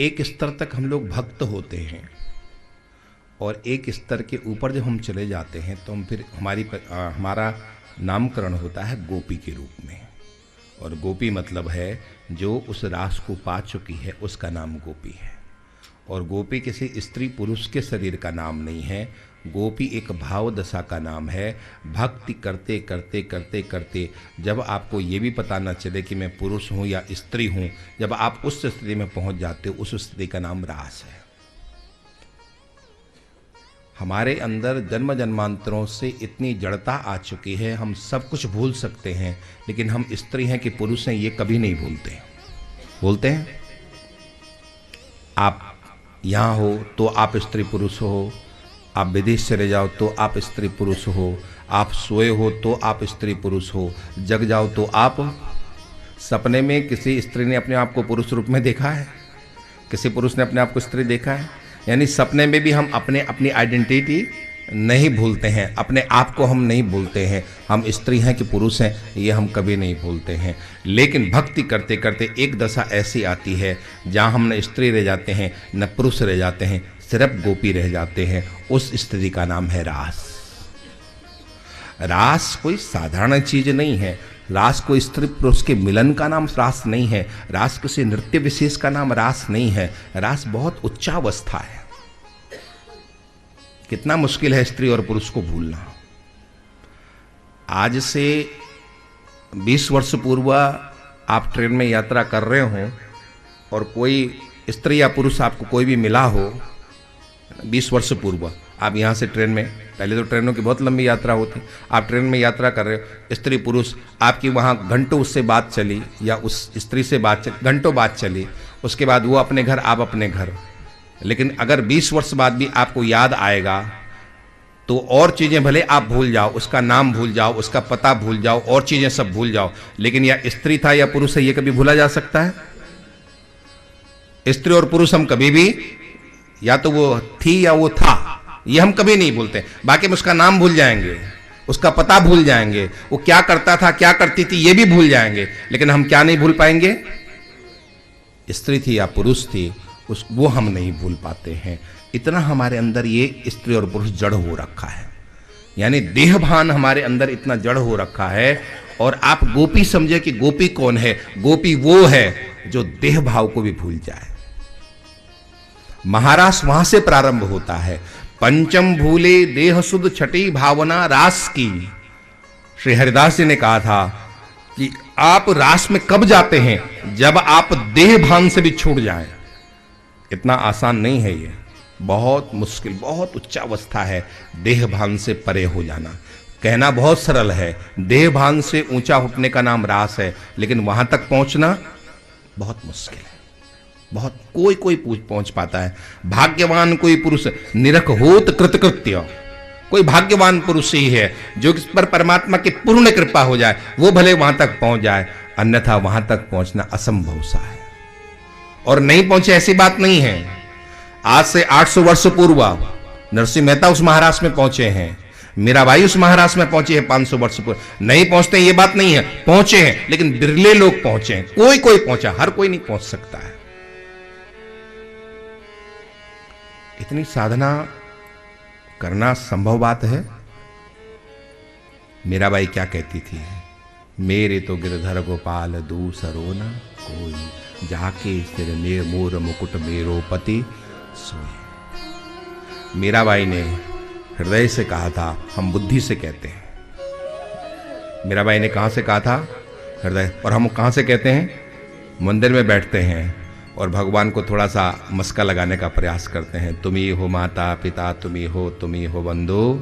एक स्तर तक हम लोग भक्त होते हैं और एक स्तर के ऊपर जब हम चले जाते हैं तो हम फिर हमारा नामकरण होता है गोपी के रूप में। और गोपी मतलब है जो उस रास को पा चुकी है, उसका नाम गोपी है। और गोपी किसी स्त्री पुरुष के शरीर का नाम नहीं है, गोपी एक भाव दशा का नाम है। भक्ति करते करते करते करते जब आपको ये भी पता न चले कि मैं पुरुष हूँ या स्त्री हूँ, जब आप उस स्थिति में पहुँच जाते हो, उस स्थिति का नाम रास है। हमारे अंदर जन्म जन्मांतरों से इतनी जड़ता आ चुकी है, हम सब कुछ भूल सकते हैं, लेकिन हम स्त्री हैं कि पुरुष हैं ये कभी नहीं भूलते। बोलते हैं आप यहाँ हो तो आप स्त्री पुरुष हो, आप विदेश चले जाओ तो आप स्त्री पुरुष हो, आप सोए हो तो आप स्त्री पुरुष हो, जग जाओ तो आप। सपने में किसी स्त्री ने अपने आप को पुरुष रूप में देखा है? किसी पुरुष ने अपने आप को स्त्री देखा है? यानी सपने में भी हम अपनी आइडेंटिटी नहीं भूलते हैं, अपने आप को हम नहीं भूलते हैं। हम स्त्री हैं कि पुरुष हैं ये हम कभी नहीं भूलते हैं। लेकिन भक्ति करते करते एक दशा ऐसी आती है जहाँ हम न स्त्री रह जाते हैं न पुरुष रह जाते हैं, सिर्फ गोपी रह जाते हैं। उस स्थिति का नाम है रास। रास कोई साधारण चीज नहीं है, रास कोई स्त्री पुरुष के मिलन का नाम रास नहीं है, रास किसी नृत्य विशेष का नाम रास नहीं है। रास बहुत उच्चावस्था है। कितना मुश्किल है स्त्री और पुरुष को भूलना। आज से 20 वर्ष पूर्व आप ट्रेन में यात्रा कर रहे हो और कोई स्त्री या पुरुष आपको कोई भी मिला हो, 20 वर्ष पूर्व आप यहाँ से ट्रेन में, पहले तो ट्रेनों की बहुत लंबी यात्रा होती, आप ट्रेन में यात्रा कर रहे हो, स्त्री पुरुष आपकी वहाँ घंटों उससे बात चली या उस स्त्री से बात चली, घंटों बात चली, उसके बाद वो अपने घर आप अपने घर। लेकिन अगर 20 वर्ष बाद भी आपको याद आएगा तो और चीज़ें भले आप भूल जाओ, उसका नाम भूल जाओ, उसका पता भूल जाओ, और चीज़ें सब भूल जाओ, लेकिन या स्त्री था या पुरुष है ये कभी भूला जा सकता है? स्त्री और पुरुष हम कभी भी, या तो वो थी या वो था, ये हम कभी नहीं भूलते। बाकी हम उसका नाम भूल जाएंगे, उसका पता भूल जाएंगे, वो क्या करता था क्या करती थी ये भी भूल जाएंगे, लेकिन हम क्या नहीं भूल पाएंगे? स्त्री थी या पुरुष थी वो हम नहीं भूल पाते हैं। इतना हमारे अंदर ये स्त्री और पुरुष जड़ हो रखा है, यानी देह भान हमारे अंदर इतना जड़ हो रखा है। और आप गोपी समझे कि गोपी कौन है? गोपी वो है जो देह भाव को भी भूल जाए। महारास वहां से प्रारंभ होता है। पंचम भूले देह सुध छठी भावना रास की। श्री हरिदास जी ने कहा था कि आप रास में कब जाते हैं? जब आप देह भान से भी छूट जाएं। इतना आसान नहीं है ये, बहुत मुश्किल, बहुत उच्चावस्था है देह भान से परे हो जाना। कहना बहुत सरल है, देह भान से ऊंचा उठने का नाम रास है, लेकिन वहां तक पहुंचना बहुत मुश्किल है। बहुत कोई पहुंच पाता है। भाग्यवान कोई पुरुष निरख होत कृतकृत्य, कोई भाग्यवान पुरुष ही है जो इस पर परमात्मा की पूर्ण कृपा हो जाए, वो भले वहां तक पहुंच जाए, अन्यथा वहां तक पहुंचना असंभव सा है। और नहीं पहुंचे ऐसी बात नहीं है। आज से 800 वर्ष पूर्व नरसिंह मेहता उस महाराष्ट्र में पहुंचे हैं, मीराबाई उस महाराष्ट्र में पहुंची है 500 वर्ष पूर्व। नहीं पहुंचते ये बात नहीं है, पहुंचे हैं, लेकिन बिरले लोग पहुंचे हैं। कोई पहुंचा, हर कोई नहीं पहुंच सकता है। इतनी साधना करना संभव बात है? मीराबाई क्या कहती थी? मेरे तो गिरधर गोपाल दूसरो न कोई, जाके सिर में मोर मुकुट मेरो पति सोए। मीराबाई ने हृदय से कहा था, हम बुद्धि से कहते हैं। मीराबाई ने कहां से कहा था? हृदय। और हम कहां से कहते हैं? मंदिर में बैठते हैं और भगवान को थोड़ा सा मस्का लगाने का प्रयास करते हैं। तुम ही हो माता पिता, तुम ही हो बंधु।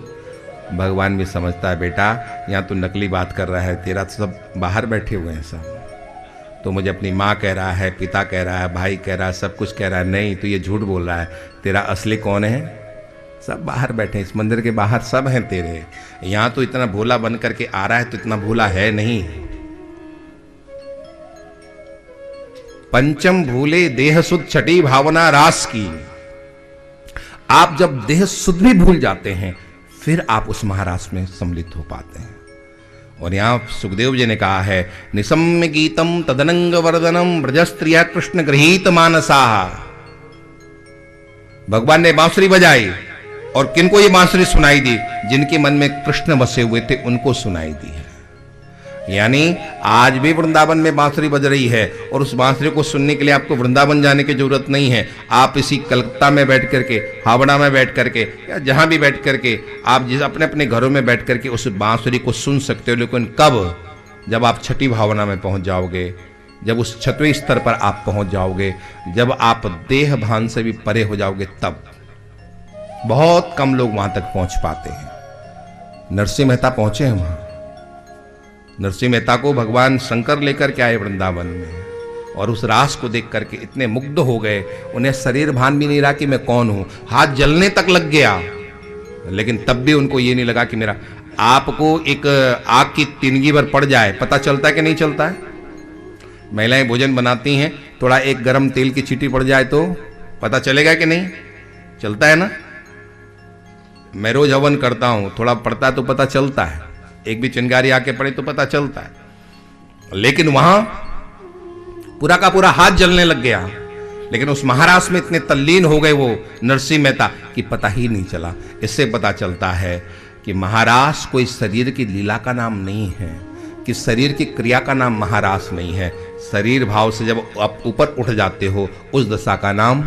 भगवान भी समझता है बेटा यहाँ तू नकली बात कर रहा है, तेरा तो सब बाहर बैठे हुए हैं सब। तो मुझे अपनी माँ कह रहा है, पिता कह रहा है, भाई कह रहा है, सब कुछ कह रहा है, नहीं तो ये झूठ बोल रहा है। तेरा असली कौन है? सब बाहर बैठे, इस मंदिर के बाहर सब हैं तेरे। यहाँ तो इतना भोला बन करके आ रहा है तो इतना भोला है नहीं। पंचम भूले देह सुध छठी भावना रास की। आप जब देह सुध भी भूल जाते हैं फिर आप उस महारास में सम्मिलित हो पाते हैं। और यहां सुखदेव जी ने कहा है, निसम्य गीतम तदनंग वर्धनम ब्रजस्त्रिया कृष्ण गृहीत मानसा। भगवान ने बांसुरी बजाई और किनको ये बांसुरी सुनाई दी? जिनके मन में कृष्ण बसे हुए थे उनको सुनाई दी है। यानी आज भी वृंदावन में बांसुरी बज रही है और उस बांसुरी को सुनने के लिए आपको वृंदावन जाने की जरूरत नहीं है। आप इसी कलकत्ता में बैठ करके, हावड़ा में बैठ करके या जहां भी बैठ करके आप जिस अपने अपने घरों में बैठ करके उस बांसुरी को सुन सकते हो। लेकिन कब? जब आप छठी भावना में पहुंच जाओगे, जब उस छठवें स्तर पर आप पहुंच जाओगे, जब आप देह भान से भी परे हो जाओगे, तब। बहुत कम लोग वहां तक पहुंच पाते हैं। नरसिंह मेहता पहुंचे हैं वहां। नरसिंह मेहता को भगवान शंकर लेकर के आए वृंदावन में और उस रास को देख करके इतने मुग्ध हो गए, उन्हें शरीर भान भी नहीं रहा कि मैं कौन हूं। हाथ जलने तक लग गया, लेकिन तब भी उनको ये नहीं लगा कि मेरा। आपको एक आग की तिनगी भर पड़ जाए, पता चलता है कि नहीं चलता है? महिलाएं भोजन बनाती हैं, थोड़ा एक गरम तेल की चींटी पड़ जाए तो पता चलेगा कि नहीं? चलता है ना? मैं रोज हवन करता हूं, थोड़ा पड़ता है तो पता चलता है, एक भी चिंगारी आके पड़े तो पता चलता है। लेकिन वहां पूरा का पूरा हाथ जलने लग गया। लेकिन उस महाराज में इतने तल्लीन हो गए वो नरसिंह मेहता कि पता ही नहीं चला। इससे पता चलता है कि महाराज कोई शरीर की लीला का नाम नहीं है, कि शरीर की क्रिया का नाम महाराज नहीं है। शरीर भाव से जब आप ऊपर उठ जाते हो, उस दशा का नाम